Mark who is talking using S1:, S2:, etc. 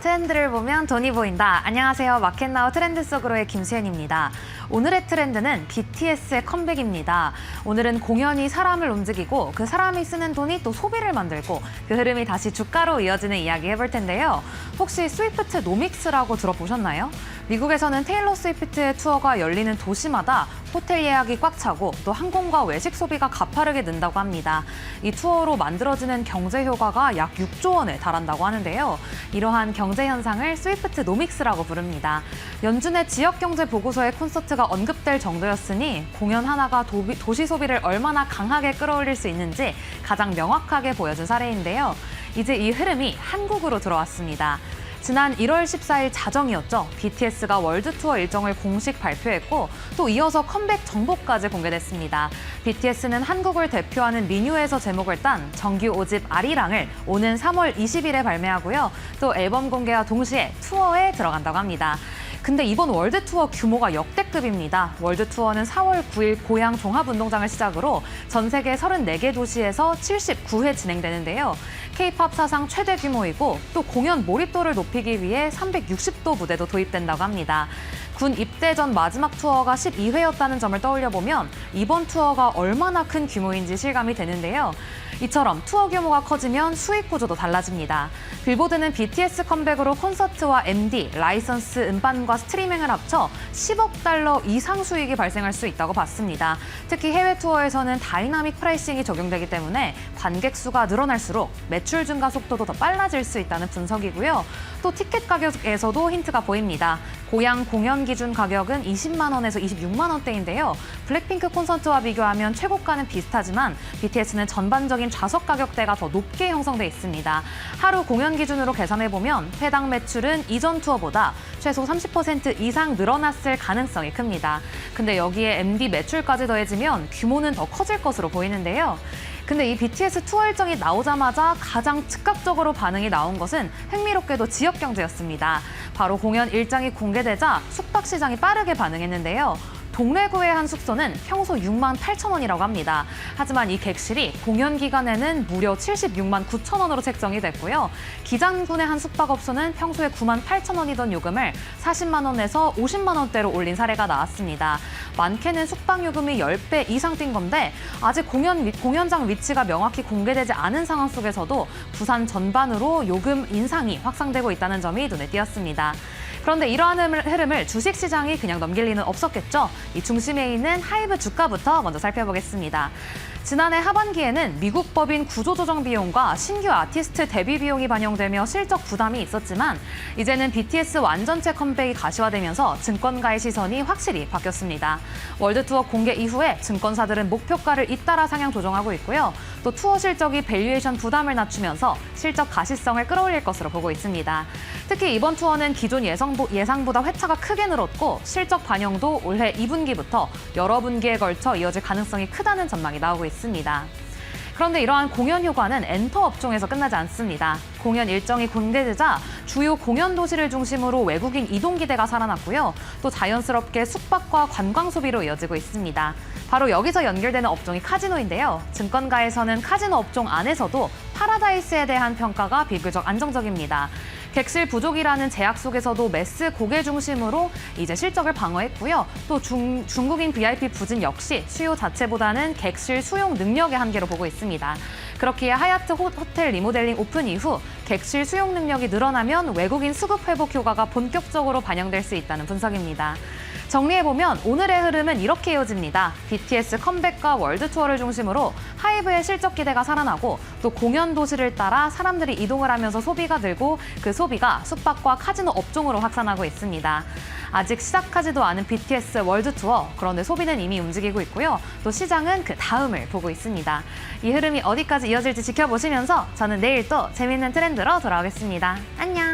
S1: 트렌드를 보면 돈이 보인다. 안녕하세요. 마켓나우 트렌드 속으로의 김수현입니다. 오늘의 트렌드는 BTS의 컴백입니다. 오늘은 공연이 사람을 움직이고 그 사람이 쓰는 돈이 또 소비를 만들고 그 흐름이 다시 주가로 이어지는 이야기 해볼 텐데요. 혹시 스위프트 노믹스라고 들어보셨나요? 미국에서는 테일러 스위프트의 투어가 열리는 도시마다 호텔 예약이 꽉 차고 또 항공과 외식 소비가 가파르게 는다고 합니다. 이 투어로 만들어지는 경제 효과가 약 6조 원에 달한다고 하는데요. 이러한 경제 현상을 스위프트 노믹스라고 부릅니다. 연준의 지역경제 보고서에 콘서트가 언급될 정도였으니 공연 하나가 도시 소비를 얼마나 강하게 끌어올릴 수 있는지 가장 명확하게 보여준 사례인데요. 이제 이 흐름이 한국으로 들어왔습니다. 지난 1월 14일 자정이었죠. BTS가 월드 투어 일정을 공식 발표했고 또 이어서 컴백 정보까지 공개됐습니다. BTS는 한국을 대표하는 민요에서 제목을 딴 정규 5집 아리랑을 오는 3월 20일에 발매하고요. 또 앨범 공개와 동시에 투어에 들어간다고 합니다. 근데 이번 월드 투어 규모가 역대급입니다. 월드 투어는 4월 9일 고양 종합운동장을 시작으로 전 세계 34개 도시에서 79회 진행되는데요. K-팝 사상 최대 규모이고 또 공연 몰입도를 높이기 위해 360도 무대도 도입된다고 합니다. 군 입대 전 마지막 투어가 12회였다는 점을 떠올려보면 이번 투어가 얼마나 큰 규모인지 실감이 되는데요. 이처럼 투어 규모가 커지면 수익 구조도 달라집니다. 빌보드는 BTS 컴백으로 콘서트와 MD, 라이선스, 음반과 스트리밍을 합쳐 10억 달러 이상 수익이 발생할 수 있다고 봤습니다. 특히 해외 투어에서는 다이나믹 프라이싱이 적용되기 때문에 관객 수가 늘어날수록 매출 증가 속도도 더 빨라질 수 있다는 분석이고요. 또 티켓 가격에서도 힌트가 보입니다. 고양 공연 기준 가격은 20만 원에서 26만 원대인데요. 블랙핑크 콘서트와 비교하면 최고가는 비슷하지만 BTS는 전반적인 좌석 가격대가 더 높게 형성돼 있습니다. 하루 공연 기준으로 계산해보면 회당 매출은 이전 투어보다 최소 30% 이상 늘어났을 가능성이 큽니다. 근데 여기에 MD 매출까지 더해지면 규모는 더 커질 것으로 보이는데요. 근데 이 BTS 투어 일정이 나오자마자 가장 즉각적으로 반응이 나온 것은 흥미롭게도 지역 경제였습니다. 바로 공연 일정이 공개되자 숙박 시장이 빠르게 반응했는데요. 동래구의 한 숙소는 평소 6만 8천 원이라고 합니다. 하지만 이 객실이 공연 기간에는 무려 76만 9천 원으로 책정이 됐고요. 기장군의 한 숙박업소는 평소에 9만 8천 원이던 요금을 40만 원에서 50만 원대로 올린 사례가 나왔습니다. 많게는 숙박 요금이 10배 이상 뛴 건데 아직 공연장 위치가 명확히 공개되지 않은 상황 속에서도 부산 전반으로 요금 인상이 확산되고 있다는 점이 눈에 띄었습니다. 그런데 이러한 흐름을 주식시장이 그냥 넘길 리는 없었겠죠. 이 중심에 있는 하이브 주가부터 먼저 살펴보겠습니다. 지난해 하반기에는 미국 법인 구조조정 비용과 신규 아티스트 데뷔 비용이 반영되며 실적 부담이 있었지만 이제는 BTS 완전체 컴백이 가시화되면서 증권가의 시선이 확실히 바뀌었습니다. 월드투어 공개 이후에 증권사들은 목표가를 잇따라 상향 조정하고 있고요. 또 투어 실적이 밸류에이션 부담을 낮추면서 실적 가시성을 끌어올릴 것으로 보고 있습니다. 특히 이번 투어는 기존 예상보다 회차가 크게 늘었고 실적 반영도 올해 2분기부터 여러 분기에 걸쳐 이어질 가능성이 크다는 전망이 나오고 있습니다. 그런데 이러한 공연 효과는 엔터 업종에서 끝나지 않습니다. 공연 일정이 공개되자 주요 공연 도시를 중심으로 외국인 이동 기대가 살아났고요. 또 자연스럽게 숙박과 관광 소비로 이어지고 있습니다. 바로 여기서 연결되는 업종이 카지노인데요. 증권가에서는 카지노 업종 안에서도 파라다이스에 대한 평가가 비교적 안정적입니다. 객실 부족이라는 제약 속에서도 매스 고객 중심으로 이제 실적을 방어했고요. 또 중국인 VIP 부진 역시 수요 자체보다는 객실 수용 능력의 한계로 보고 있습니다. 그렇기에 하얏트 호텔 리모델링 오픈 이후 객실 수용 능력이 늘어나면 외국인 수급 회복 효과가 본격적으로 반영될 수 있다는 분석입니다. 정리해보면 오늘의 흐름은 이렇게 이어집니다. BTS 컴백과 월드 투어를 중심으로 하이브의 실적 기대가 살아나고 또 공연 도시를 따라 사람들이 이동을 하면서 소비가 늘고 그 소비가 숙박과 카지노 업종으로 확산하고 있습니다. 아직 시작하지도 않은 BTS 월드 투어, 그런데 소비는 이미 움직이고 있고요. 또 시장은 그 다음을 보고 있습니다. 이 흐름이 어디까지 이어질지 지켜보시면서 저는 내일 또 재밌는 트렌드로 돌아오겠습니다. 안녕!